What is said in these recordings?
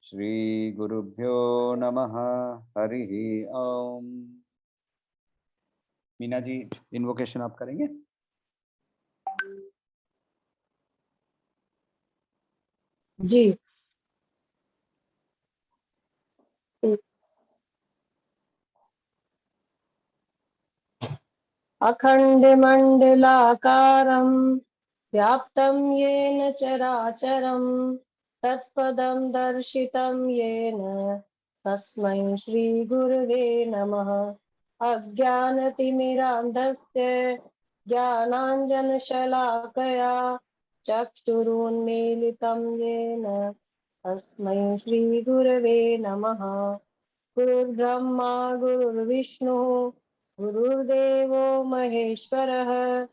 श्री गुरुभ्यो नमः। हरि ओम। मीना जी, इन्वोकेशन आप करेंगे? जी। अखण्डमण्डलाकारं व्याप्तं येन चराचरं तत्पदं दर्शितं येन तस्मै श्रीगुरुवे नमः। अज्ञानतिमिरान्धस्य ज्ञानाञ्जनशलाकया चक्षुरुन्मीलितं येन तस्मै श्रीगुरवे नमः। गुरुर्ब्रह्मा गुरुर्विष्णुः गुरुर्देवो महेश्वरः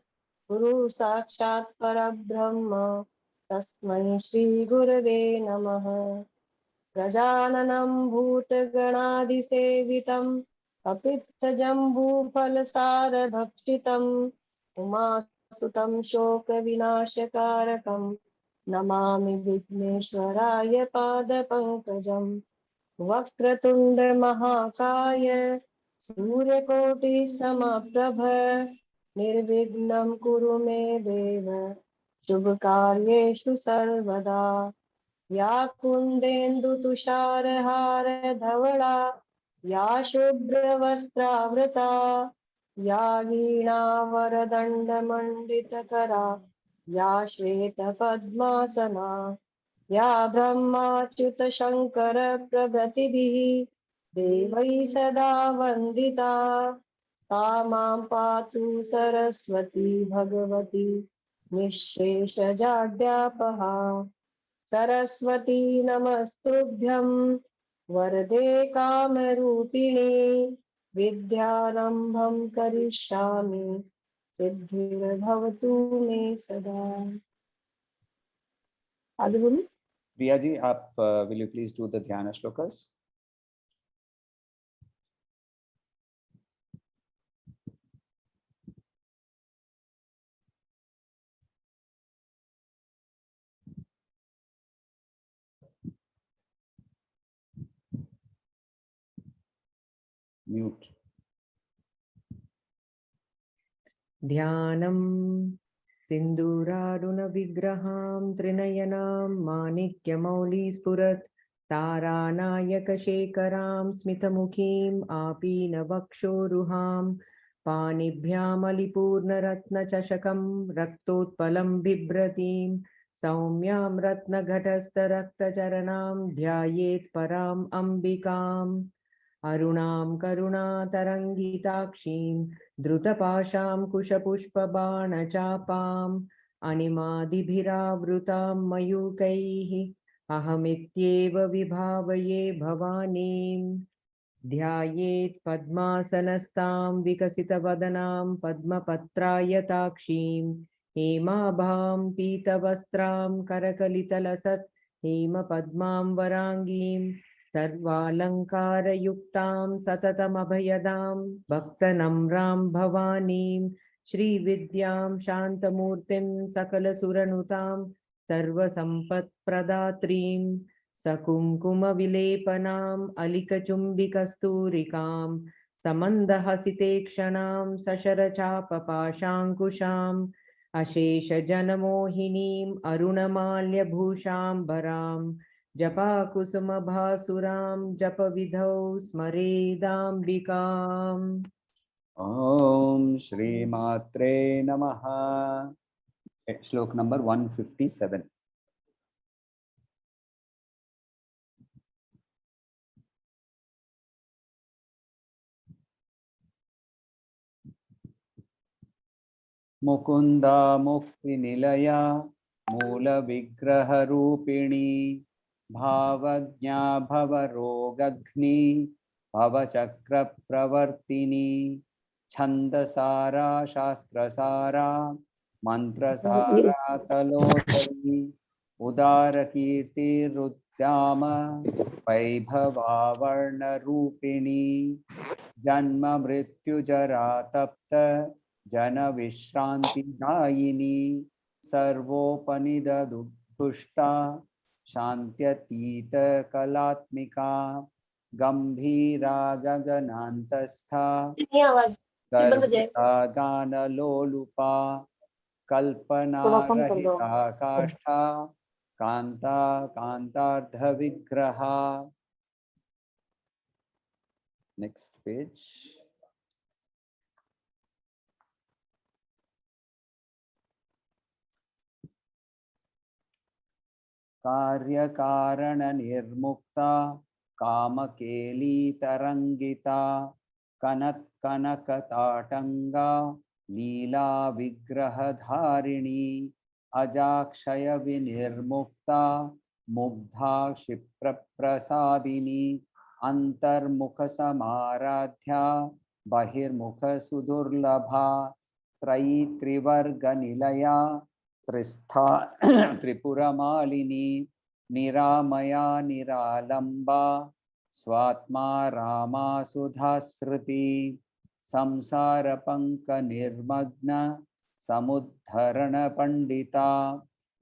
गुरु साक्षात् परब्रह्म तस्मै श्रीगुरवे नमः। गजाननं भूतगणादिसेवितं कपित्थजम्बूफलसारभक्षितम् उमासुतं शोकविनाशकारकं नमामि विघ्नेश्वराय पादपङ्कजम्। वक्रतुंड महाकाय सूर्यकोटिसमप्रभ निर्विघ्नं कुरु मे देव शुभ कार्येषु सर्वदा। या कुन्देन्दुतुषारहार धवला या शुभ्रवस्त्रावृता या वीणावरदण्डमण्डितकरा या श्वेतपद्मासना या ब्रह्माच्युत शंकर प्रभृतिभिः देवैः सदा वन्दिता सा मां पातु सरस्वती भगवती निःशेषजाड्यापहा। सरस्वती नमस्तुभ्यं वरदे कामरूपिणी विद्यारम्भं करिष्यामि सिद्धिर्भवतु मे सदा। आगे बोलिए। प्रिया जी, आप will you please do the ध्यान श्लोकस? म्यूट। ध्यानं सिन्दूरारुणविग्रहां त्रिनयनां माणिक्यमौलिस्फुरत् तारानायकशेखरां स्मितमुखीम् आपीनवक्षोरुहां पाणिभ्यामलिपूर्णरत्नचषकं रक्तोत्पलं बिभ्रतीं सौम्यां रत्नघटस्थरक्तचरणां ध्यायेत् पराम् अम्बिकाम्। अरुणां करुणातरङ्गिताक्षीं द्रुतपाशां कुशपुष्पबाणचापाम् अनिमादिभिरावृतां मयूकैः अहमित्येव विभावये भवानीं। ध्यायेत् पद्मासनस्तां विकसितवदनां पद्मपत्रायताक्षीं हेमाभां पीतवस्त्रां करकलितलसत् हेमपद्मां वराङ्गीं सर्वालङ्कारयुक्तां सततमभयदां भक्तनम्रां भवानीं श्रीविद्यां शान्तमूर्तिं सकलसुरनुतां सर्वसम्पत्प्रदात्रीं सकुङ्कुमविलेपनाम् अलिकचुम्बिकस्तूरिकां समन्दहसितेक्षणां सशरचापपाशाङ्कुशाम् अशेषजनमोहिनीम् अरुणमाल्यभूषाम्बरां जपाकुसुमभासुरां जपविधौ स्मरेदाम्बिकाम्। ओम श्री मात्रे नमः। श्लोक नंबर 157। मुकुंदा मुक्ति निलया मूल विग्रह रूपिणी भावज्ञा भवरोगग्नि भवचक्रप्रवर्तिनी छन्दसारा शास्त्रसारा मन्त्रसारा तलोदरी उदारकीर्तिरुद्दाम वैभवावर्णरूपिणी जन्म मृत्युजरा तप्त जनविश्रान्तिदायिनी सर्वोपनिषदुष्टा शान्त्यतीत कलात्मिका गंभीरा गगनान्तस्था ये आवाज बंद हो जाए, गर्भिता गानलोलुपा कल्पना थोड़ा कम कर दो। रहिता काष्ठा कांता कांतार्ध विग्रहा. Next page. कार्य कारण निर्मुक्ता कामकेली तरंगिता कनक कनक ताटंगा लीला विग्रह धारिणी अजाक्षय विनिर्मुक्ता मुग्धा क्षिप्र प्रसादिनी अंतर्मुख समाराध्या बहिर्मुख सुदुर्लभा त्रयी त्रिवर्ग निलया त्रिस्था त्रिपुरमालिनी निरामया निरालंबा स्वात्मा रामा सुधाश्रुति संसार पंक निर्मग्न समुद्धरण पंडिता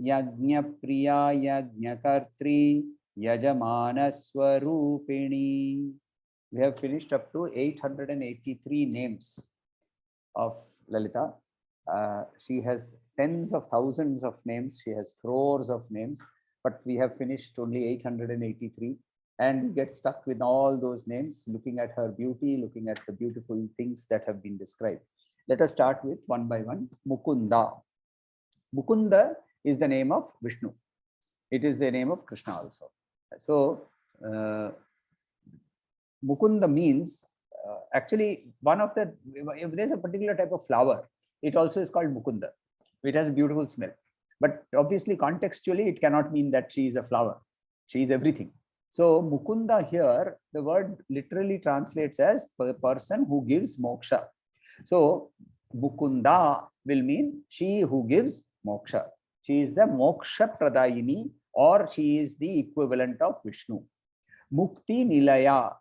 यज्ञ प्रिया यज्ञकर्त्री यजमान स्वरूपिणी. We have finished up to 883 names of Lalita. She has tens of thousands of names, she has crores of names, but we have finished only 883, and we get stuck with all those names, looking at her beauty, looking at the beautiful things that have been described. Let us start with one by one. Mukunda. Mukunda is the name of Vishnu. It is the name of Krishna also. So Mukunda means actually one of the, if there's a particular type of flower, it also is called Mukunda. It has a beautiful smell, but obviously contextually it cannot mean that she is a flower. She is everything. So Mukunda here, the word literally translates as person who gives moksha. So Mukunda will mean she who gives moksha. She is the moksha pradayini, or she is the equivalent of Vishnu. Mukti Nilaya,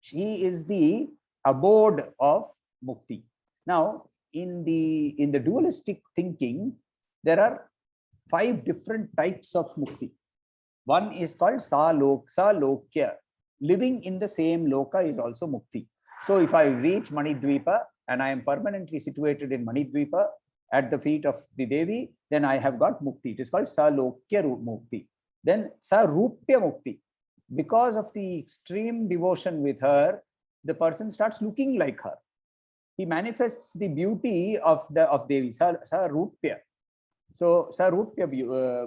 she is the abode of Mukti. Now, in the dualistic thinking, there are 5 different types of Mukti. One is called Salokya. Living in the same loka is also Mukti. So if I reach Manidvipa and I am permanently situated in Manidvipa at the feet of the Devi, then I have got Mukti. It is called Salokya Mukti. Then Sarupya Mukti. Because of the extreme devotion with her, the person starts looking like her. He manifests the beauty of Devi, Sarupya. So Sarupya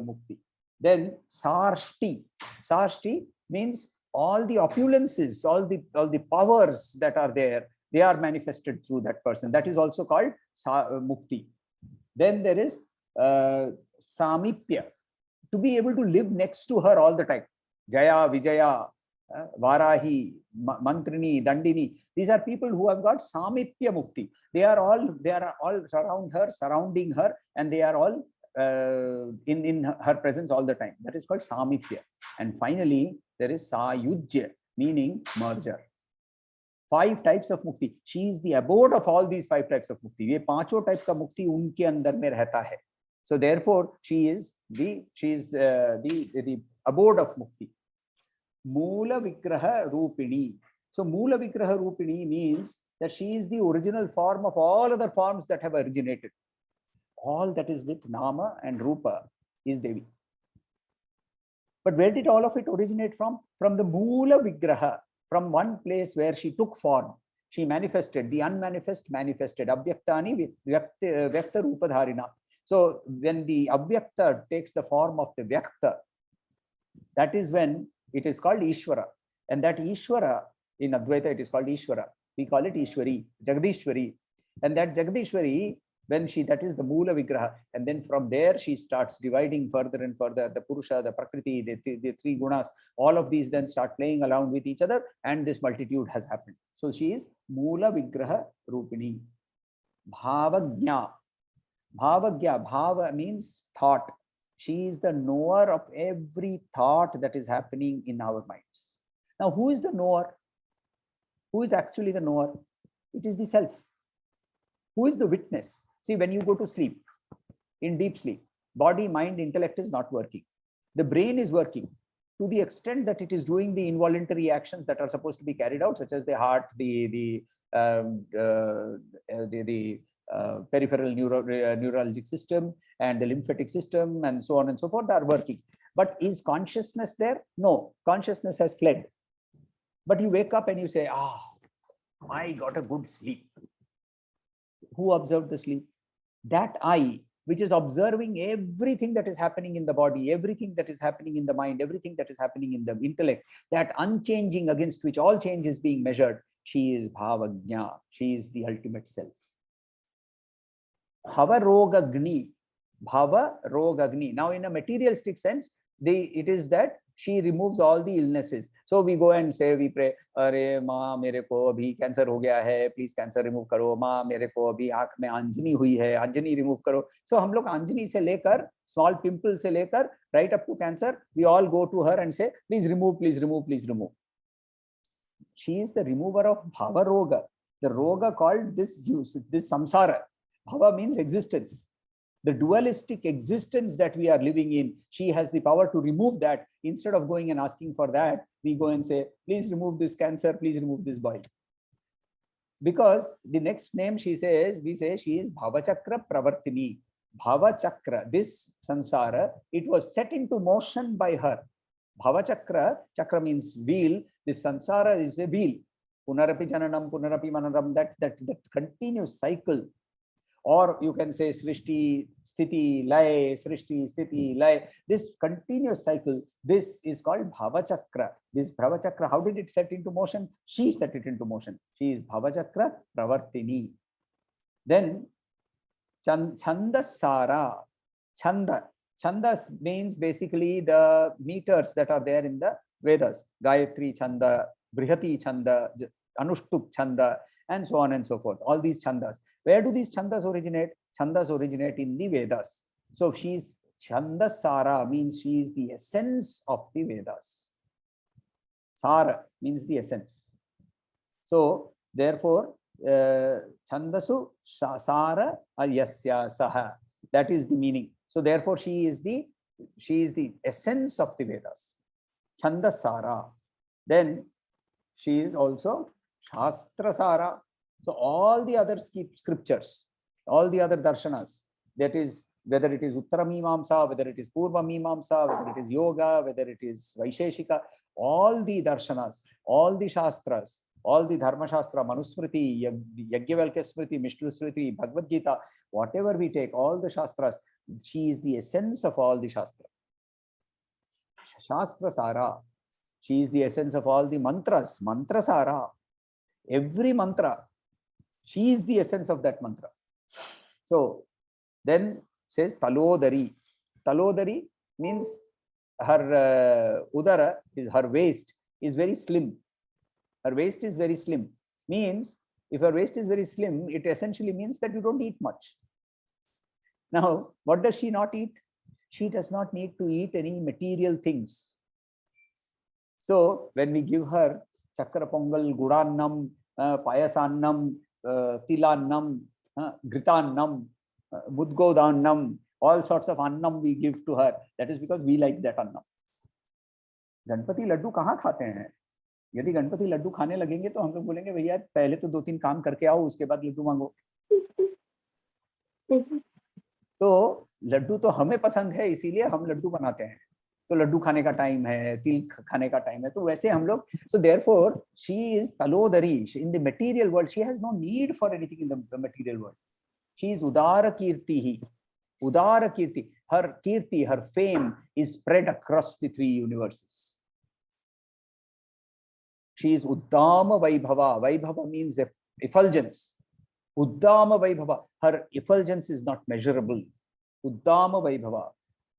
Mukti. Then Sarshti. Sarshti means all the opulences, all the powers that are there, they are manifested through that person. That is also called Mukti. Then there is Samipya. To be able to live next to her all the time. Jaya, Vijaya, Varahi, Mantrini, Dandini. These are people who have got Samipya Mukti. They are all around her, surrounding her, and they are all in her presence all the time. That is called Samipya. And finally, there is Sayujya, meaning merger. 5 types of Mukti. She is the abode of all these 5 types of Mukti. ये पांचों type का मुक्ति उनके अंदर में रहता है. So therefore, she is the abode of Mukti. Moola Vigraha Rupini. So Moola Vigraha Rupini means that she is the original form of all other forms that have originated. All that is with Nama and Rupa is Devi. But where did all of it originate from? From the Moola Vigraha, from one place where she took form. She manifested, the unmanifest manifested. Abhyaktani Vyakta Rupa Dharina. So when the Abhyakta takes the form of the Vyakta, that is when it is called Ishvara. And that Ishvara, in Advaita it is called Ishvara. We call it Ishwari, Jagadishwari. And that Jagadishwari When that is the Moola Vigraha. And then from there, she starts dividing further and further. The Purusha, the Prakriti, the three gunas, all of these then start playing around with each other. And this multitude has happened. So she is Moola Vigraha Rupini. Bhavagnya. Bhavagya. Bhava means thought. She is the knower of every thought that is happening in our minds. Now, who is the knower? Who is actually the knower? It is the self. Who is the witness? See, when you go to sleep, in deep sleep, body, mind, intellect is not working. The brain is working to the extent that it is doing the involuntary actions that are supposed to be carried out, such as the heart, the peripheral neurologic system and the lymphatic system and so on and so forth are working. But is consciousness there? No, consciousness has fled. But you wake up and you say, I got a good sleep. Who observed the sleep? That I, which is observing everything that is happening in the body, everything that is happening in the mind, everything that is happening in the intellect, that unchanging against which all change is being measured. She is Bhavagnya. She is the ultimate self. Bhava Rogagni. Bhava Rogagni. Now, in a materialistic sense, it is that she removes all the illnesses. So we go and say, we pray, Are Ma, mere ko abhi cancer ho gaya hai, please cancer remove karo. Ma, mere ko abhi aankh mein anjani hui hai, anjani remove karo. So hum log anjani se lekar, small pimple se lekar, right up to cancer, we all go to her and say, please remove, please remove, please remove. She is the remover of Bhava Roga. The Roga called this samsara. Bhava means existence. The dualistic existence that we are living in, she has the power to remove that. Instead of going and asking for that, we go and say, please remove this cancer, please remove this boil. Because the next name she says, we say she is Bhavachakra Pravartini. Bhavachakra, this samsara, it was set into motion by her. Bhavachakra, chakra means wheel, this samsara is a wheel. Punarapi Jananam, Punarapi Mananam, that continuous cycle. Or you can say Srishti, Sthiti, Lay, Srishti, Sthiti, Lay. This continuous cycle, this is called Bhavachakra. This Bhavachakra, how did it set into motion? She set it into motion. She is Bhavachakra Pravartini. Then Chandasara. Chandas means basically the meters that are there in the Vedas. Gayatri Chanda, Brihati Chanda, Anushtup Chanda, and so on and so forth. All these chandas. Where do these chandas originate? Chandas originate in the Vedas. So she's Chandasara, means she is the essence of the Vedas. Sara means the essence. So therefore, Chandasu Sara Ayasya Saha. That is the meaning. So therefore, she is the essence of the Vedas. Chandasara. Then she is also Shastrasara. So all the other scriptures, all the other darshanas, that is, whether it is Uttara Mimamsa, whether it is Purva Mimamsa, whether it is Yoga, whether it is Vaisheshika, all the darshanas, all the shastras, all the Dharma Shastra, Manusmriti, Yajnavalkya Smriti, Mishnu Smriti, Bhagavad Gita, whatever we take, all the shastras, she is the essence of all the shastra. Shastra Sara. She is the essence of all the mantras. Mantra Sara. Every mantra, she is the essence of that mantra. So then says Talodari. Talodari means her udara, is her waist is very slim. Her waist is very slim. Means if her waist is very slim, it essentially means that you don't eat much. Now, what does she not eat? She does not need to eat any material things. So when we give her Chakra Pongal, Gudannam, Payasannam, Tilannam, Gritannam, Mudgodannam, all sorts of annam we give to her. That is because we like that annam. Ganpati Laddu कहाँ खाते हैं? यदि गणपति लड्डू खाने लगेंगे तो हम लोग बोलेंगे भैया पहले तो 2-3 काम करके आओ, उसके बाद लड्डू मांगो. तो लड्डू तो हमें पसंद है, इसीलिए हम लड्डू बनाते हैं. तो लड्डू खाने का टाइम है, तिल खाने का टाइम है, तो वैसे हम लोग. So therefore she is Talodari. In the material world, she has no need for anything in the material world. She is Udara Kirtihi. Udara Kirti. Her Kirti, her fame is spread across the 3 universes. She is Uddama Vaibhava. Vaibhava means effulgence. Uddama Vaibhava. Her effulgence is not measurable. Uddama Vaibhava.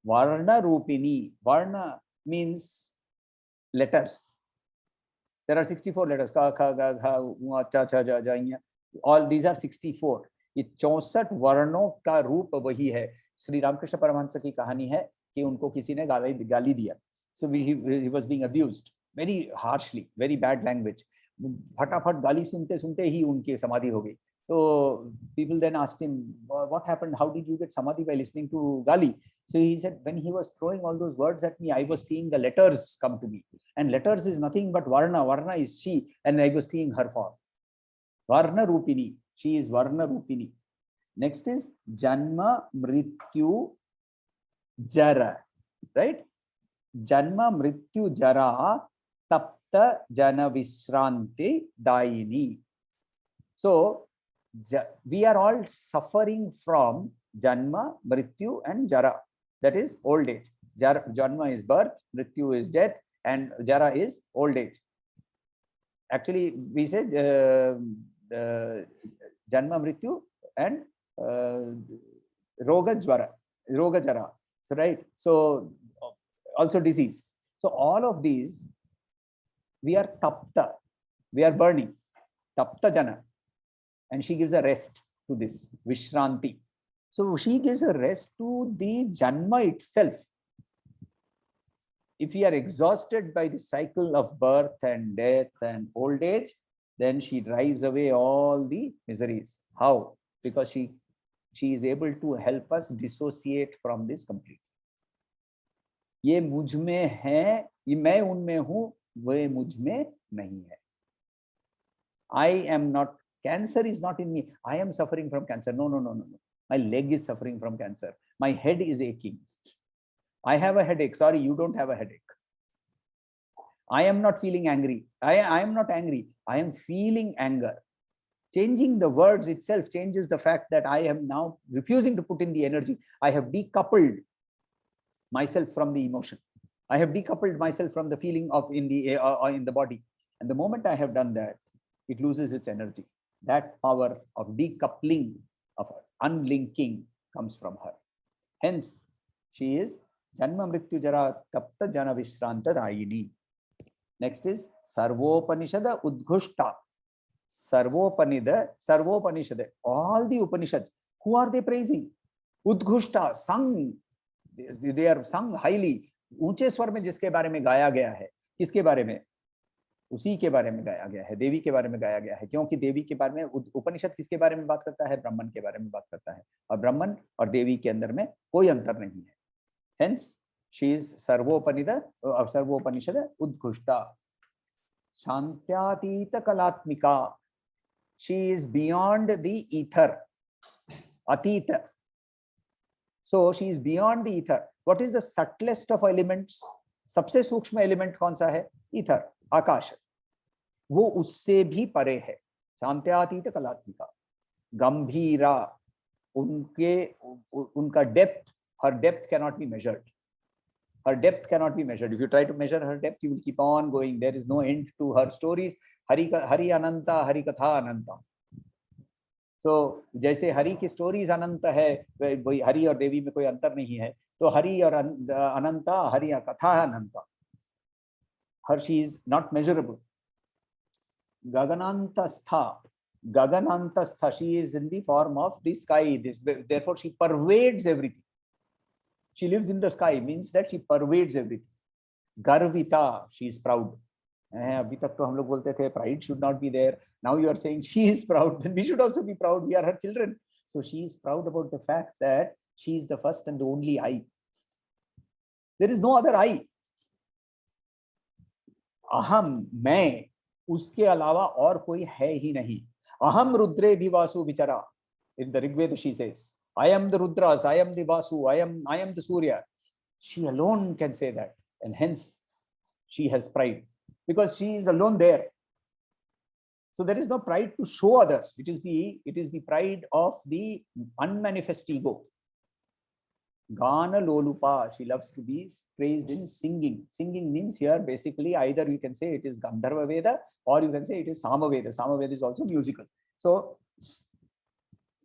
Varna Rupini. Varna means letters. There are 64 letters. Ka, kha, ga, gha, cha, cha, ja, ja, nya. All these are 64. ये 64 वर्णों का रूप वही है. श्री रामकृष्ण परमहंस की कहानी है कि उनको किसी ने गाली दिया. So he was being abused very harshly, very bad language. फटाफट गाली सुनते सुनते ही उनकी समाधि हो गई. So people then asked him, what happened? How did you get samadhi by listening to gali? So he said, when he was throwing all those words at me, I was seeing the letters come to me. And letters is nothing but Varna. Varna is she. And I was seeing her form. Varna Rupini. She is Varna Rupini. Next is Janma Mrityu Jara. Right? Janma Mrityu Jara Tapta Jana Visranti Daini. So, we are all suffering from Janma, Mrityu and Jara. That is old age. Janma is birth, Mrityu is death, and Jara is old age. Actually, we said Janma, Mrityu and Roga Jara. So, right. So, also disease. So, all of these, we are tapta, we are burning, tapta jana. And she gives a rest to this, Vishranti. So she gives a rest to the Janma itself. If we are exhausted by the cycle of birth and death and old age, then she drives away all the miseries. How? Because she is able to help us dissociate from this completely. ये मुझ में है, ये मैं उनमें हूँ, वे मुझ में नहीं है. I am not, cancer is not in me. I am suffering from cancer. No. My leg is suffering from cancer. My head is aching. I have a headache. Sorry, you don't have a headache. I am not feeling angry. I am not angry. I am feeling anger. Changing the words itself changes the fact that I am now refusing to put in the energy. I have decoupled myself from the emotion. I have decoupled myself from the feeling of in the body. And the moment I have done that, it loses its energy. That power of decoupling, of unlinking, comes from her. Hence, she is Janma Mrityu Jara Tapta Jana Vishranta Dayini. Next is Sarvopanishada Udghushta. Sarvopanishada. All the Upanishads. Who are they praising? Udghushta, sung. They are sung highly. ऊंचे स्वर में जिसके बारे में गाया गया है. किसके बारे में? उसी के बारे में गाया गया है. देवी के बारे में गाया गया है. क्योंकि देवी के बारे में उपनिषद किसके बारे में बात करता है? ब्राह्मण के बारे में बात करता है. और ब्राह्मण और देवी के अंदर में कोई अंतर नहीं है. Hence, she is Sarvopanishad Udghushta. Shantyatita Kalatmika. She is beyond the ether. Atita. So she is beyond the ether. What is the subtlest of elements? सबसे सूक्ष्म एलिमेंट कौन सा है? ईथर, आकाश. वो उससे भी परे है. शांत्यातीत कलात्मिका. गंभीरा. उनका depth, her depth cannot be measured. Her depth cannot be measured. If you try to measure her depth, you will keep on going. There is no end to her stories. Hari Ananta, Hari Katha Ananta. So, जैसे हरि की stories अनंत है, वही हरि और देवी में कोई अंतर नहीं है. तो हरि और अनंता, हरि और कथा अनंता. Her, she is not measurable. Gaganantastha. Gaganantastha. She is in the form of the sky. Therefore, she pervades everything. She lives in the sky, means that she pervades everything. Garvita. She is proud. अभी तक तो हम लोग बोलते थे pride should not be there. Now you are saying she is proud. Then we should also be proud. We are her children. So she is proud about the fact that she is the first and the only I. There is no other I. अहम, मैं, उसके अलावा और कोई है ही नहीं. अहम रुद्रे भिवासु विचरा. In the Rigveda she says, I am the Rudras, I am the Vasu, I am the Surya. She alone can say that, and hence she has pride because she is alone there. So there is no pride to show others. It is the pride of the unmanifest ego. Gana Lolupa, she loves to be praised in singing. Singing means here basically either you can say it is Gandharva Veda or you can say it is Samaveda. Samaveda is also musical. So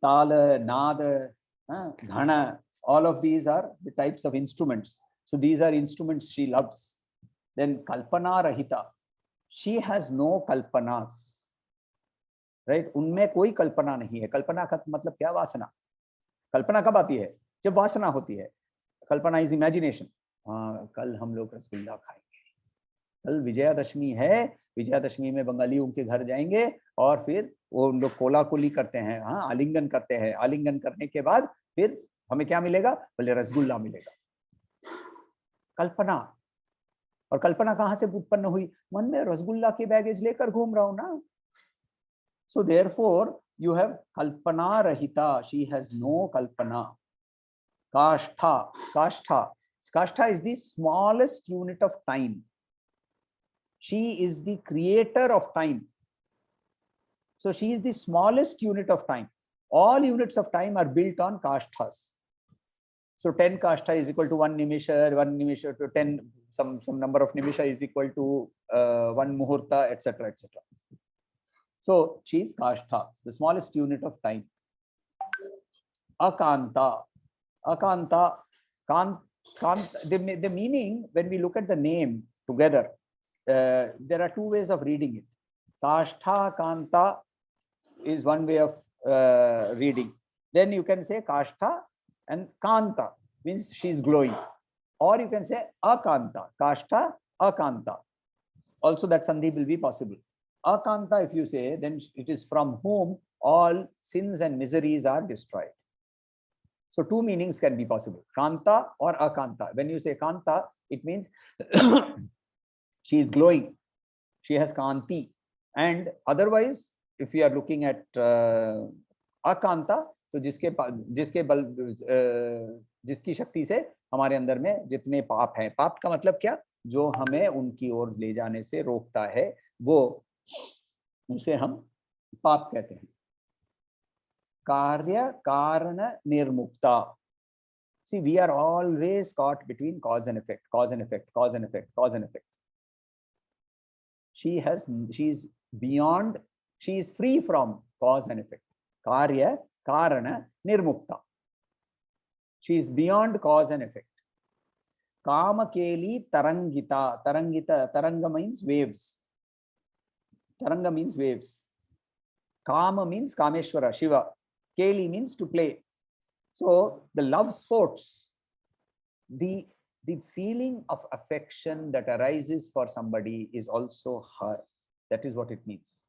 Tala, Nada, Ghana, all of these are the types of instruments. So these are instruments she loves. Then Kalpana Rahita. She has no kalpanas. Right? उनमें कोई कल्पना नहीं है. कल्पना का मतलब क्या? वासना. कल्पना कब आती है? जब वासना होती है. कल्पना इज इमेजिनेशन. हाँ, कल हम लोग रसगुल्ला खाएंगे, कल विजयादशमी है, विजयादशमी में बंगालियों के घर जाएंगे और फिर वो उन लोग कोला कोली करते हैं, हाँ, आलिंगन करते हैं, आलिंगन करने के बाद फिर हमें क्या मिलेगा? बोले रसगुल्ला मिलेगा. कल्पना. और कल्पना कहाँ से उत्पन्न हुई? मन में रसगुल्ला की बैगेज लेकर घूम रहा हूं ना. So therefore you have kalpana rahita. She has no kalpana. Kashtha. Kashtha is the smallest unit of time. She is the creator of time. So she is the smallest unit of time. All units of time are built on kashthas. So 10 kashtha is equal to 1 nimisha to 10, some number of nimisha is equal to 1 muhurta, etc., etc. So she is kashtha, the smallest unit of time. Akanta. The meaning, when we look at the name together, there are two ways of reading it. Kashtha, Kanta is one way of reading. Then you can say Kashtha and Kanta, means she is glowing. Or you can say Akanta, Kashtha, Akanta. Also that sandhi will be possible. Akanta, if you say, then it is from whom all sins and miseries are destroyed. So two meanings can be possible, Kanta or Akanta. When you say Kanta, it means she is glowing, she has Kanti. And otherwise, if we are looking at Akanta, तो जिसकी शक्ति से हमारे अंदर में जितने पाप हैं, पाप का मतलब क्या? जो हमें उनकी ओर ले जाने से रोकता है, वो उसे हम पाप कहते हैं. कार्य कारण निर्मुक्ता. See, we are always caught between cause and effect, cause and effect, cause and effect, cause and effect. She is beyond, she is free from cause and effect. Karya karana nirmukta. She is beyond cause and effect. Kama keli tarangita. Taranga means waves. Taranga means waves. Kama means Kameshwara, Shiva. Keli means to play. So the love sports, the feeling of affection that arises for somebody is also her. That is what it means.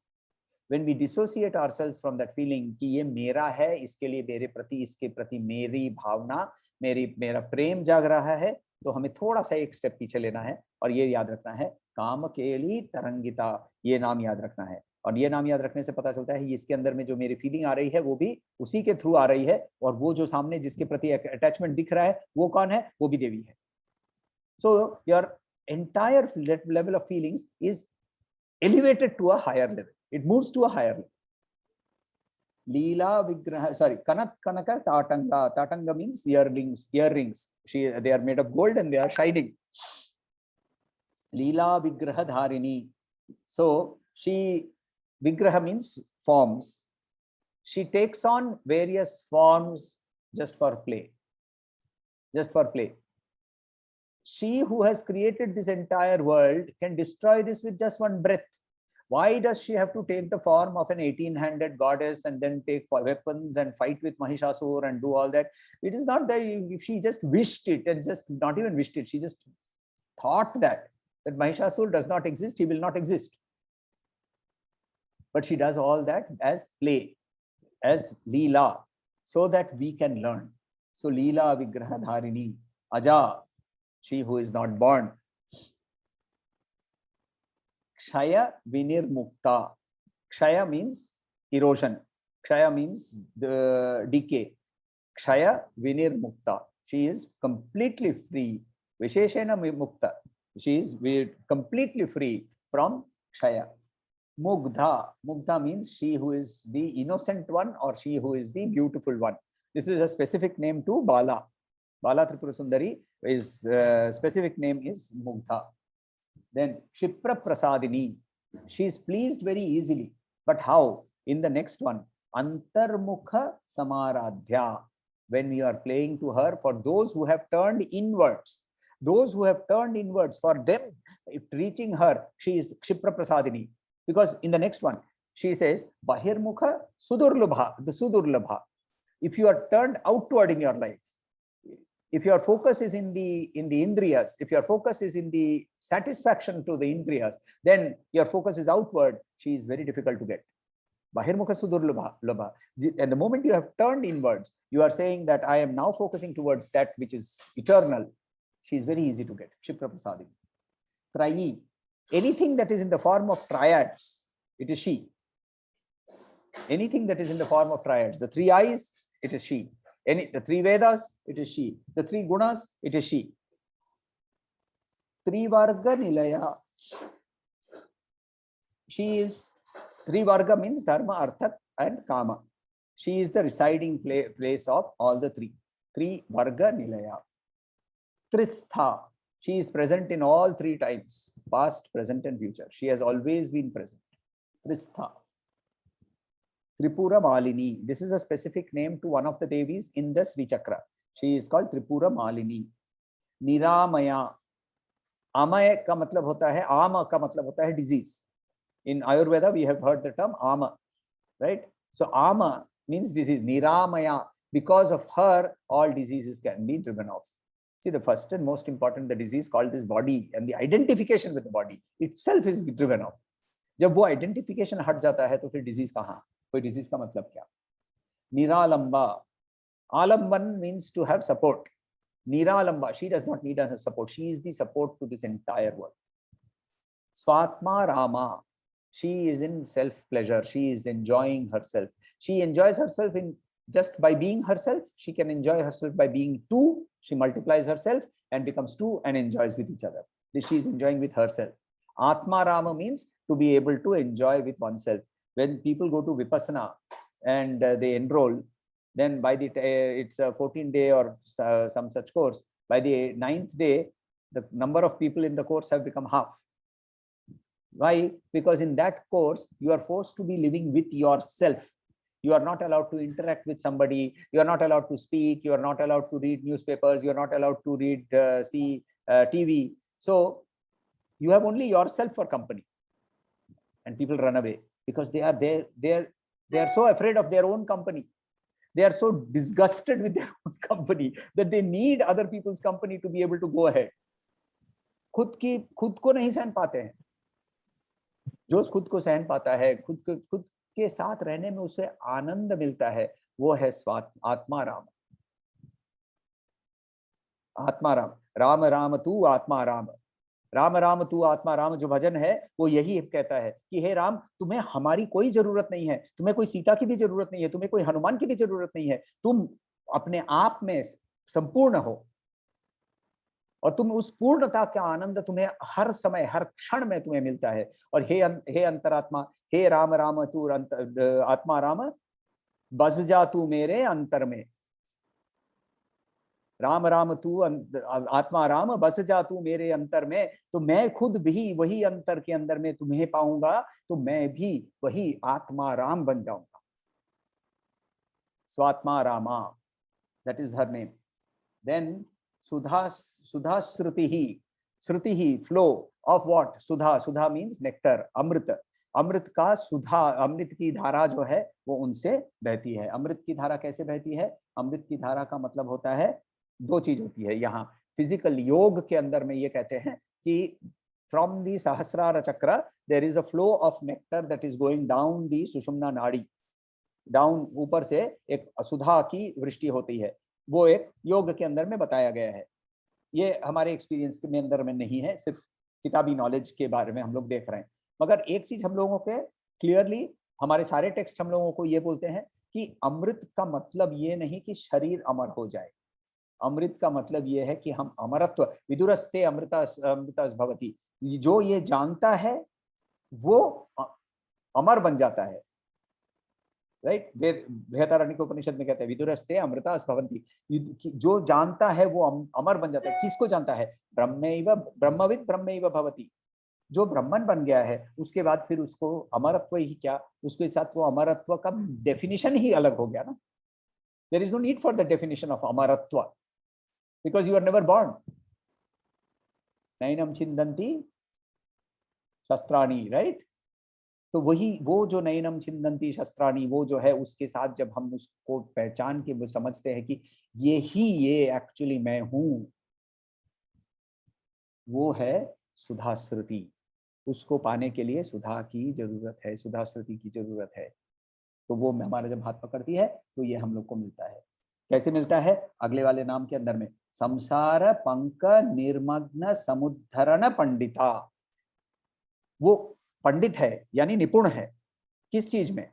When we dissociate ourselves from that feeling कि ये मेरा है, इसके लिए मेरे प्रति, इसके प्रति मेरी भावना, मेरा प्रेम जाग रहा है, तो हमें थोड़ा सा एक स्टेप पीछे लेना है और ये याद रखना है, काम केली तरंगिता, ये नाम याद रखना है. और ये नाम याद रखने से पता चलता है इसके अंदर में जो मेरी फीलिंग आ रही है वो भी उसी के थ्रू आ रही है, और वो जो सामने जिसके प्रति अटैचमेंट दिख रहा है वो कौन है? वो भी देवी है. So your entire level of feelings is elevated to a higher level. It moves to a higher level. Leela Vigraha, sorry, Kanat Kanaka Tatanga. Tatanga means earrings. They are made of gold and they are shining. Leela Vigraha Dharini. So Vigraha means forms. She takes on various forms just for play. Just for play. She who has created this entire world can destroy this with just one breath. Why does she have to take the form of an 18-handed goddess and then take weapons and fight with Mahishasur and do all that? It is not that if she just wished it, and just not even wished it, she just thought that Mahishasur does not exist, he will not exist. But she does all that as play, as Leela, so that we can learn. So Leela Vigraha Dharini, Aja, she who is not born. Kshaya Vinirmukta. Kshaya means erosion. Kshaya means the decay. Kshaya Vinirmukta. She is completely free. Visheshena Mukta. She is completely free from Kshaya. Mugdha. Mugdha means she who is the innocent one, or she who is the beautiful one. This is a specific name to Bala. Bala Tripura Sundari, his specific name is Mugdha. Then Shipra Prasadini. She is pleased very easily. But how? In the next one. Antarmukha Samaradhya. When you are playing to her, for those who have turned inwards, for them, if reaching her, she is Kshipra Prasadini. Because in the next one, she says, Bahirmukha Sudurlabha, the Sudurlabha. If you are turned outward in your life, if your focus is in the indriyas, if your focus is in the satisfaction to the indriyas, then your focus is outward, she is very difficult to get. Bahirmukha Sudurlabha. And the moment you have turned inwards, you are saying that I am now focusing towards that which is eternal. She is very easy to get. Kshipra Prasadini. Trayi. Anything that is in the form of triads, it is she. Anything that is in the form of triads, the three eyes, it is she. The three Vedas, it is she. The three Gunas, it is she. Trivarga Nilaya. She is, Trivarga means Dharma, Artha and Kama. She is the residing place of all the three. Trivarga Nilaya. Tristha. She is present in all three times, past, present and future. She has always been present. Tristha. Tripura Malini. This is a specific name to one of the Devis in the Sri Chakra. She is called Tripura Malini. Niramaya. Amaya ka matlab hota hai, ama ka matlab hota hai disease. In Ayurveda, we have heard the term ama, right? So ama means disease. Niramaya. Because of her, all diseases can be driven off. See, the first and most important, the disease called this body, and the identification with the body itself is driven off. जब वो identification हट जाता है तो फिर disease कहाँ? कोई disease का मतलब क्या? Niralamba. Alamban means to have support. Niralamba, she does not need her support. She is the support to this entire world. Swatma Rama. She is in self-pleasure. She is enjoying herself. She enjoys herself in just by being herself. She can enjoy herself by being two. She multiplies herself and becomes two and enjoys with each other. This she is enjoying with herself. Atma Rama means to be able to enjoy with oneself. When people go to Vipassana and they enroll, then by the it's a 14-day or some such course. By the 9th day, the number of people in the course have become half. Why? Because in that course, you are forced to be living with yourself. You are not allowed to interact with somebody. You are not allowed to speak. You are not allowed to read newspapers. You are not allowed to read, see TV. So you have only yourself for company. And people run away because they are so afraid of their own company. They are so disgusted with their own company that they need other people's company to be able to go ahead. खुद को नहीं सहन पाते हैं. जो खुद को सहन पाता है, खुद के साथ रहने में उसे आनंद मिलता है, वो है आत्मा राम. आत्मा राम. राम राम तू आत्मा राम. राम राम तू आत्मा राम जो भजन है वो यही कहता है कि हे राम, तुम्हें हमारी कोई जरूरत नहीं है, तुम्हें कोई सीता की भी जरूरत नहीं है, तुम्हें कोई हनुमान की भी जरूरत नहीं है. तुम अपने आप में संपूर्ण हो और तुम उस पूर्णता का आनंद तुम्हें हर समय हर क्षण में तुम्हें मिलता है. और हे अंतरात्मा, हे राम राम तू आत्मा राम, बस जा तू मेरे अंतर में. राम राम तू आत्मा राम, बस जा तू मेरे अंतर में. तो मैं खुद भी वही अंतर के अंदर में तुम्हें पाऊंगा, तो मैं भी वही आत्मा राम बन जाऊंगा. स्वात्मा Rama, that is her name. Then Sudha Srutihi, flow of what? Sudha means nectar, Amrit. अमृत का सुधा, अमृत की धारा जो है वो उनसे बहती है. अमृत की धारा कैसे बहती है? अमृत की धारा का मतलब होता है, दो चीज होती है. यहाँ फिजिकल योग के अंदर में ये कहते हैं कि from the Sahasrara chakra there is a flow of nectar that is going down the Sushumna nadi. Down, ऊपर से एक सुधा की वृष्टि होती है. वो एक योग के अंदर में बताया गया है. ये हमारे एक्सपीरियंस के अंदर में नहीं है, सिर्फ किताबी नॉलेज के बारे में हम लोग देख रहे हैं. मगर एक चीज हम लोगों के क्लियरली, हमारे सारे टेक्स्ट हम लोगों को ये बोलते हैं कि अमृत का मतलब ये नहीं कि शरीर अमर हो जाए. अमृत का मतलब ये है कि हम अमरत्व, विदुरस्ते अमृतस भवति, जो ये जानता है वो अमर बन जाता है. राइट? बृहदारण्यक उपनिषद में कहते हैं विदुरस्ते अमृतास भवन्ति, जो जानता है वो अमर बन जाता है. किसको जानता है? ब्रह्मैव ब्रह्मविद ब्रह्मैव भवति. जो ब्राह्मण बन गया है उसके बाद फिर उसको अमरत्व ही क्या, उसके साथ वो अमरत्व का डेफिनेशन ही अलग हो गया ना. There is no need for the definition of amaratva because you are never born. नैनम छिंदंती शस्त्राणी, राइट. तो वही वो जो नयनम छिंदंती शस्त्राणी, वो जो है उसके साथ जब हम उसको पहचान के वो समझते हैं कि ये एक्चुअली मैं हूं, वो है सुधा श्रुति. उसको पाने के लिए सुधा की जरूरत है, सुधा श्रुति की जरूरत है. तो वो हमारा जब हाथ पकड़ती है तो ये हम लोग को मिलता है. कैसे मिलता है? अगले वाले नाम के अंदर में, संसार पंक निर्मग्न समुद्धरण पंडिता. वो पंडित है यानी निपुण है किस चीज में?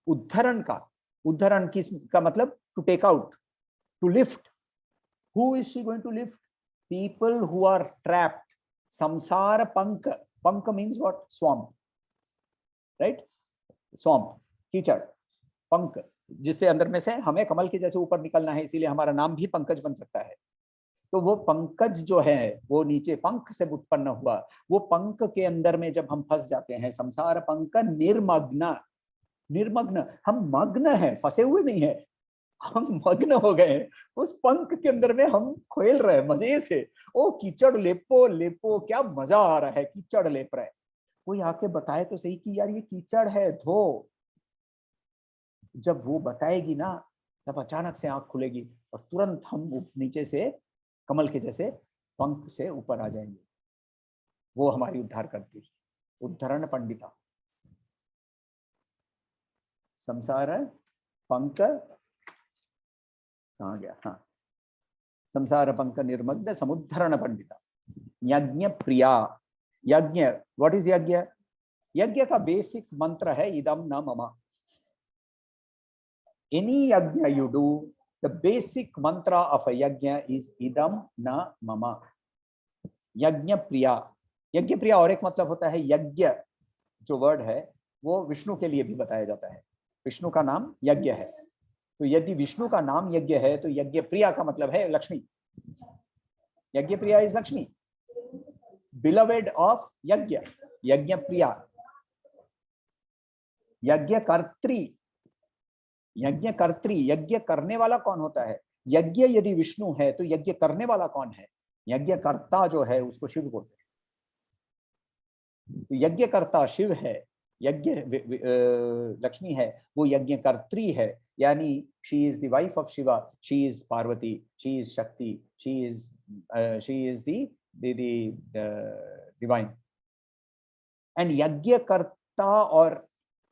उद्धरण का. उद्धरण किस का मतलब? To take out, to lift. Who is she going to lift? People who are trapped. Sansar pank, pank means what? Swamp, right. Swamp, कीचड़. पंक जिससे अंदर में से हमें कमल के जैसे ऊपर निकलना है, इसीलिए हमारा नाम भी पंकज बन सकता है. तो वो पंकज जो है वो नीचे पंख से उत्पन्न हुआ. वो पंख के अंदर में जब हम फंस जाते हैं, संसार पंक निर्मग्न. निर्मग्न, हम मग्न हैं, फंसे हुए नहीं है, हम मग्न हो गए हैं. उस पंख के अंदर में हम खेल रहे हैं मजे से. ओ कीचड़ लेपो लेपो, क्या मजा आ रहा है, कीचड़ लेप रहे. कोई आके बताए तो सही कि यार ये कीचड़ है, धो. जब वो बताएगी ना तब अचानक से आंख खुलेगी और तुरंत हम नीचे से कमल के जैसे पंख से ऊपर आ जाएंगे. वो हमारी उद्धार करती है. उद्धरण पंडिता. संसार पंक कहाँ गया? हाँ, संसार पंक निर्मग्न समुद्धरण पंडिता. यज्ञ प्रिया. यज्ञ, व्हाट इज यज्ञ? यज्ञ का बेसिक मंत्र है इदम न मम. एनी यज्ञ you do, the basic mantra of a yajna is idam na mama. यज्ञ प्रिया. यज्ञ प्रिया और एक मतलब होता है यज्ञ. जो वर्ड है वो विष्णु के लिए भी बताया जाता है. विष्णु का नाम यज्ञ है, तो यदि विष्णु का नाम यज्ञ है तो यज्ञ प्रिया का मतलब है लक्ष्मी. यज्ञ प्रिया इज लक्ष्मी, बिलवेड ऑफ यज्ञ. यज्ञ प्रिया. यज्ञ कर्त्री. यज्ञ कर्त्री, यज्ञ करने वाला कौन होता है? यज्ञ यदि विष्णु है तो यज्ञ करने वाला कौन है? यज्ञ कर्ता जो है उसको शिव बोलते हैं. तो यज्ञ कर्ता शिव है, यज्ञ लक्ष्मी है, वो यज्ञ कर्त्री है. यानी she is the wife of Shiva, she is Parvati, she is Shakti, she is the divine. And यज्ञ कर्ता और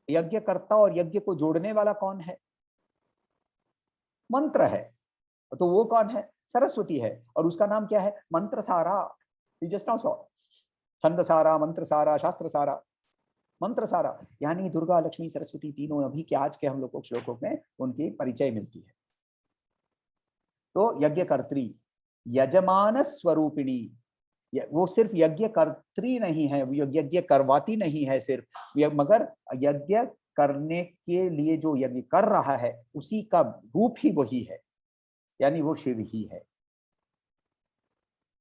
यज्ञ को जोड़ने वाला कौन है? मंत्र है. तो वो कौन है? सरस्वती है. और उसका नाम क्या है? मंत्र सारा. जस्ट नाउ सॉ, छंद सारा, मंत्र सारा, शास्त्र सारा, मंत्र सारा. यानी दुर्गा, लक्ष्मी, सरस्वती तीनों अभी के आज के हम लोग को श्लोकों में उनकी परिचय मिलती है. तो यज्ञ कर्त्री, यजमान स्वरूपिणी. वो सिर्फ यज्ञ कर्त्री नहीं है, यज्ञ करवाती नहीं है सिर्फ, मगर यज्ञ करने के लिए जो यज्ञ कर रहा है उसी का रूप ही वही है, यानी वो शिव ही है.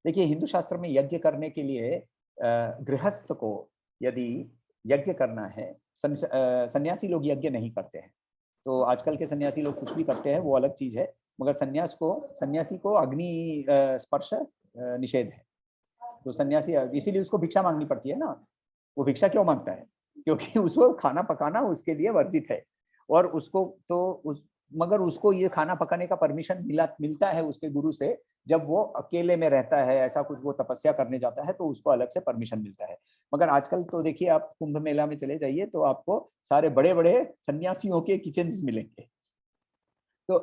देखिए हिंदू शास्त्र में यज्ञ करने के लिए गृहस्थ को यदि यज्ञ करना है, सन्यासी लोग यज्ञ नहीं करते हैं. तो आजकल के सन्यासी लोग कुछ भी करते हैं वो अलग चीज है, मगर सन्यासी को अग्नि स्पर्श निषेध है. तो सन्यासी, इसीलिए उसको भिक्षा मांगनी पड़ती है ना. वो भिक्षा क्यों मांगता है? क्योंकि उसको खाना पकाना उसके लिए वर्जित है. और उसको मगर उसको ये खाना पकाने का परमिशन मिलता है उसके गुरु से. जब वो अकेले में रहता है, ऐसा कुछ वो तपस्या करने जाता है तो उसको अलग से परमिशन मिलता है. मगर आजकल तो देखिए, आप कुंभ मेला में चले जाइए तो आपको सारे बड़े बड़े सन्यासियों के किचन्स मिलेंगे. तो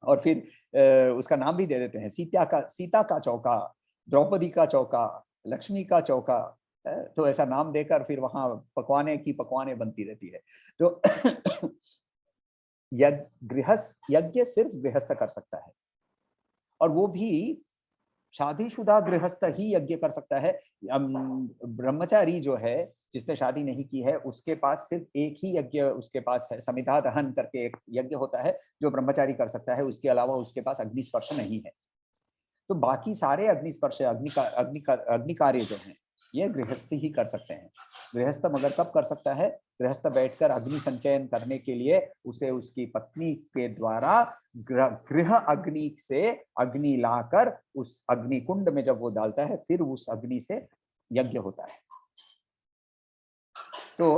और फिर उसका नाम भी दे देते हैं, सीता का चौका, द्रौपदी का चौका, लक्ष्मी का चौका. तो ऐसा नाम देकर फिर वहां पकवाने बनती रहती है. तो यज्ञ सिर्फ गृहस्थ कर सकता है, और वो भी शादीशुदा गृहस्थ ही यज्ञ कर सकता है. ब्रह्मचारी जो है, जिसने शादी नहीं की है, उसके पास सिर्फ एक ही यज्ञ उसके पास है. समिधा दहन करके एक यज्ञ होता है जो ब्रह्मचारी कर सकता है. उसके अलावा उसके पास अग्निस्पर्श नहीं है. तो बाकी सारे अग्निस्पर्श, अग्नि कार्य जो हैं, ये गृहस्थ ही कर सकते हैं। गृहस्थ मगर कब कर सकता है? गृहस्थ बैठकर अग्नि संचयन करने के लिए उसे उसकी पत्नी के द्वारा गृह अग्नि से अग्नि लाकर उस अग्नि कुंड में जब वो डालता है, फिर उस अग्नि से यज्ञ होता है। तो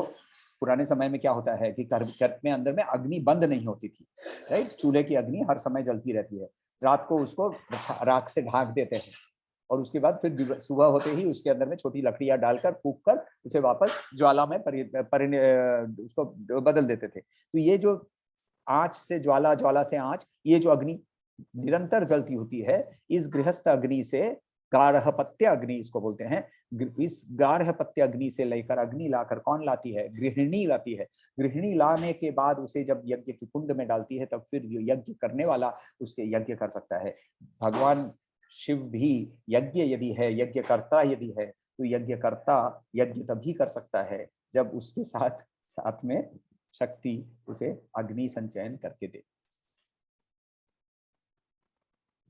पुराने समय में क्या होता है कि घर में अंदर में अग्नि बंद नहीं होती थी, राइट? चूल्हे की अग्नि हर समय जलती रहती है। रात को उसको राख से ढाक देते हैं और उसके बाद फिर सुबह होते ही उसके अंदर में छोटी लकड़ियां डालकर फूंक कर उसे वापस ज्वाला में उसको बदल देते थे। तो ये जो आंच से ज्वाला, ज्वाला से आंच, ये जो अग्नि निरंतर जलती होती है, इस गृहस्थ अग्नि से, गार्हपत्य अग्नि इसको बोलते हैं, इस गार्हपत्य अग्नि से लेकर अग्नि लाकर कौन लाती है? गृहिणी लाती है। गृहिणी लाने के बाद उसे जब यज्ञ की कुंड में डालती है, तब फिर यज्ञ करने वाला उसके यज्ञ कर सकता है। भगवान शिव भी यज्ञ यदि है, यज्ञ करता यदि है, तो यज्ञ करता यज्ञ तभी कर सकता है जब उसके साथ साथ में शक्ति उसे अग्नि संचयन करके दे।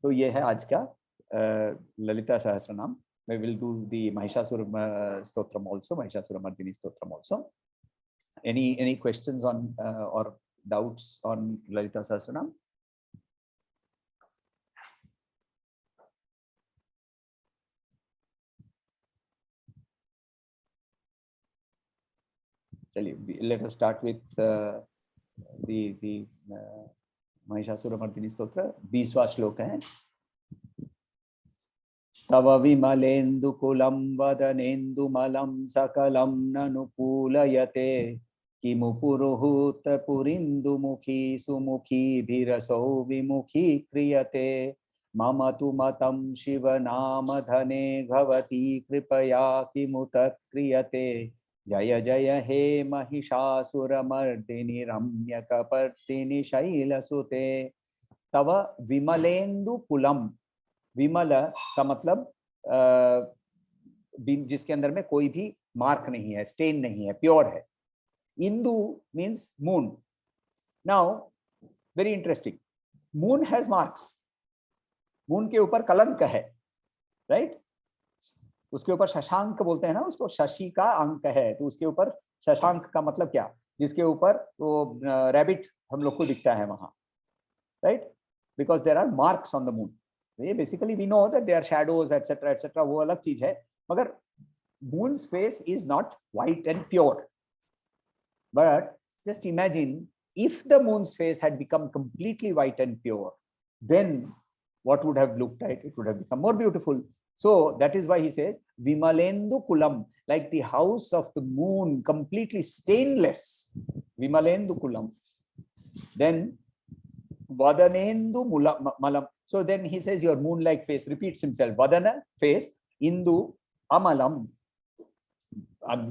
तो ये है आज का ललिता सहस्रनाम. We will do the Mahishasura Stotram also, Mahishasura Mardini Stotram also. Any questions on or doubts on Lalita Sahasranam? Let us start with the Mahishasura Mardini Stotra. 20वां श्लोक है. तव विमलेन्दुकुलं वदनेन्दुमलं सकलं ननुकूलयते किमु पुरुहूतपुरीन्दुमुखी सुमुखीभिरसौ विमुखी क्रियते मम तु मतं शिवनामधने भवती कृपया किमु तत्क्रियते जय जय हे महिषासुरमर्दिनि रम्यकपर्दिनि शैलसुते तव विमलेन्दुकुलं. विमल का मतलब जिसके अंदर में कोई भी मार्क नहीं है, स्टेन नहीं है, प्योर है. Indu means moon. Now very interesting, moon has marks. Moon के ऊपर कलंक है, राइट? उसके ऊपर शशांक बोलते हैं ना उसको, शशि का अंक है, तो उसके ऊपर शशांक का मतलब क्या? जिसके ऊपर वो रैबिट हम लोग को दिखता है वहां, right? Because there are marks on the moon. Basically we know that they are shadows etc etc, वो अलग चीज है. मगर moon's face is not white and pure. But just imagine if the moon's face had become completely white and pure, then what would have looked like? It would have become more beautiful. So that is why he says Vimalendu Kulam, like the house of the moon, completely stainless. Vimalendu Kulam. Then Vadanendu Malam. So then he says your moon-like face, repeats himself. Vadana, face, Indu, Amalam,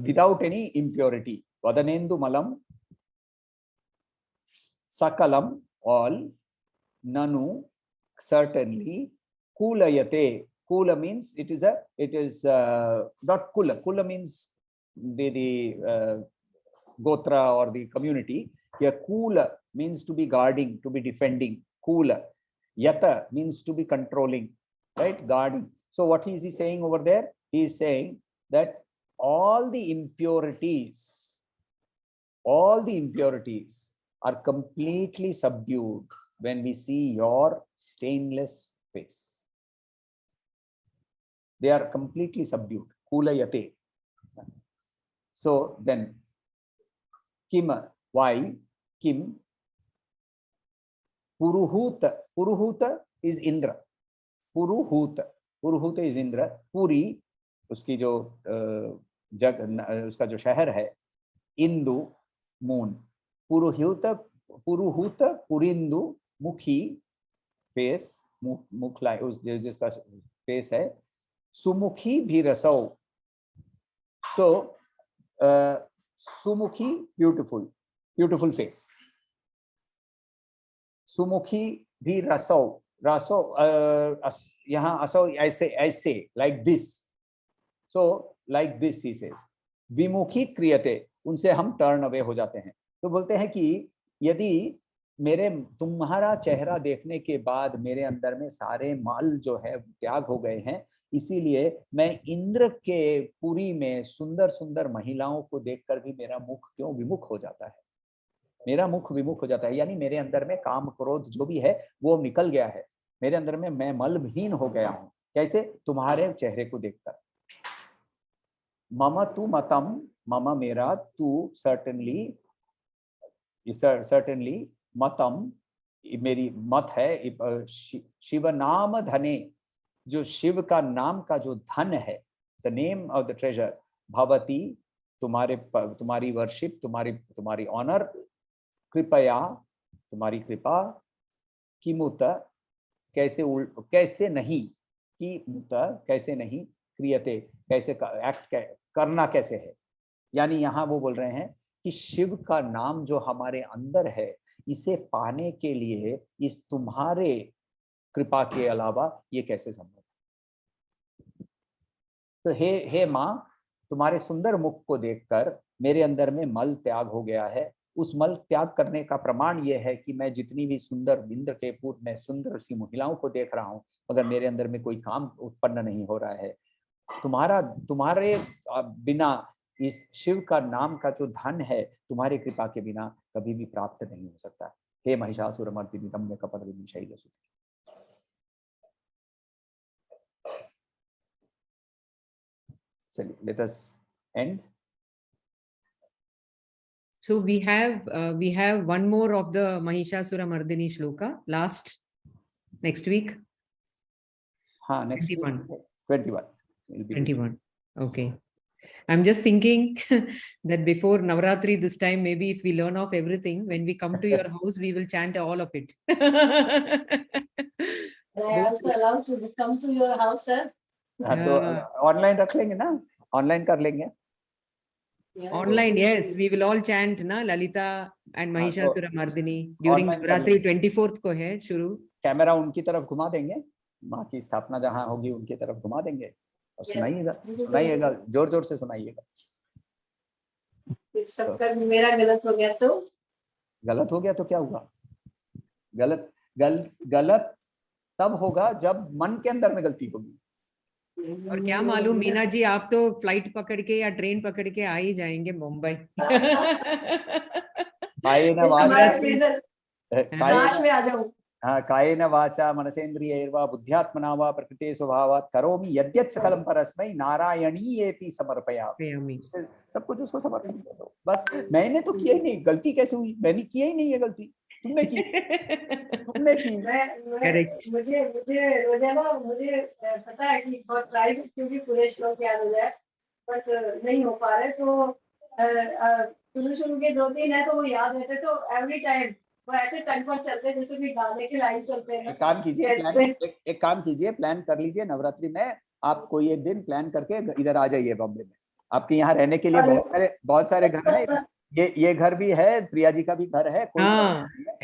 without any impurity. Vadanendu Malam, Sakalam, all, Nanu, certainly, Kulayate. Kula means it is not Kula. Kula means the Gotra or the community. Here Kula means to be guarding, to be defending. Kula. Yata means to be controlling, right? Guarding. So what is he saying over there? He is saying that all the impurities are completely subdued when we see your stainless face. They are completely subdued. Kulayate. So then, Kim, why? Kim, Puruhuta. Puruhuta is Indra. Puruhuta. Puruhuta is Indra. Puri, उसकी जो उसका जो शहर है, Indu, moon. पुरुहुता, पुरिंदु, मुखी, face, मुखला, उस जिसका face है. सुमुखी भी रसौ. So सुमुखी, beautiful face. सुमुखी भी रसो. यहाँ असो ऐसे like this. So like this he says. विमुखी क्रियते, उनसे हम टर्न अवे हो जाते हैं. तो बोलते हैं कि यदि तुम्हारा चेहरा देखने के बाद मेरे अंदर में सारे माल जो है त्याग हो गए हैं, इसीलिए मैं इंद्र के पुरी में सुंदर सुंदर महिलाओं को देखकर भी मेरा मुख क्यों विमुख हो जाता है, मेरा मुख विमुख हो जाता है, यानी मेरे अंदर में काम क्रोध जो भी है वो निकल गया है, मेरे अंदर में मैं मलविहीन हो गया हूं। कैसे? तुम्हारे चेहरे को देखकर। मम तू मतम, मम मेरा, तू सर्टेनली मतम मेरी मत है, शिव नाम धने, जो शिव का नाम का जो धन है, the name of the treasure, भवती तुम्हारी वर्शिप, तुम्हारी ऑनर, कृपया तुम्हारी कृपा, किमुत कैसे नहीं, किमुत कैसे नहीं, क्रियते कैसे एक्ट करना कैसे है। यानी यहाँ वो बोल रहे हैं कि शिव का नाम जो हमारे अंदर है, इसे पाने के लिए इस तुम्हारे कृपा के अलावा ये कैसे संभव है। तो हे माँ, तुम्हारे सुंदर मुख को देखकर मेरे अंदर में मल त्याग हो गया है। उस मल त्याग करने का प्रमाण ये है कि मैं जितनी भी सुंदर इंद्र के पूर्व में सुंदर सी महिलाओं को देख रहा हूँ, मगर मेरे अंदर में कोई काम उत्पन्न नहीं हो रहा है। तुम्हारे बिना इस शिव का नाम का जो धन है, तुम्हारी कृपा के बिना कभी भी प्राप्त नहीं हो सकता। हे महिषासुरमर्दिनी रम्य कपर्दिनी शैलसुते। चलिए, let us end. So we have one more of the Mahishasura Mardini shloka next week. हाँ, next 21. week 21. 21. Okay. I'm just thinking that before Navratri this time, maybe if we learn off everything, when we come to your house, we will chant all of it. I also allowed to come to your house, sir. हाँ, तो online रख लेंगे ना, online कर लेंगे। Online, yes, we will all chant na Lalita and Mahishasura Mardini during Navratri 24th को है शुरू। कैमरा उनकी तरफ घुमा देंगे, माँ की स्थापना जहाँ होगी उनकी तरफ घुमा देंगे और सुनाइएगा, जोर जोर से सुनाइएगा। सबका मेरा गलत हो गया तो? गलत हो गया तो क्या हुआ? गलत तब होगा जब मन के अंदर में गलती होगी। और क्या मालूम मीना जी, आप तो फ्लाइट पकड़ के या ट्रेन पकड़ के आ ही जाएंगे मुंबई। कायेन वाचा मनसेन्द्रियैर्वा बुद्ध्यात्मना वा प्रकृते स्वभावात् करोमि यद्यत् सकलं परस्मै नारायणीयेति समर्पयामि। सब कुछ उसको समर्पण कर दो। बस मैंने तो किया ही नहीं, गलती कैसे हुई? मैंने किया ही नहीं है गलती, तुमने की। मुझे पता है कि बहुत ट्राई क्योंकि पूरे श्लोक याद हो जाए, बट नहीं हो पा रहे। तो शुरू के 2-3 है तो वो याद रहते, तो एवरी टाइम वो ऐसे टंग पर चलते जैसे भी गाने के लाइन चलते हैं। एक काम कीजिए, प्लान कर लीजिए नवरात्रि में, आप कोई एक दिन प्लान करके इधर आ जाइए बॉम्बे में। आपके यहाँ रहने के लिए बहुत सारे घर हैं, ये घर भी है, प्रिया जी का भी घर है।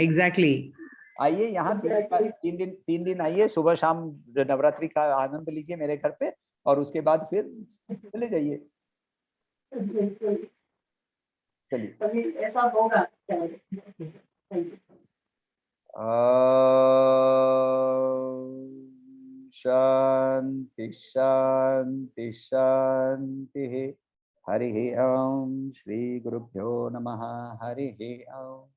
एग्जैक्टली, आइए यहाँ 3 दिन आइए, सुबह शाम नवरात्रि का आनंद लीजिए मेरे घर पे, और उसके बाद फिर चले जाइए। चलिए, ऐसा होगा। शांति शांति शांति। हरि ओम। श्री गुरुभ्यो नमः। हरि ओम।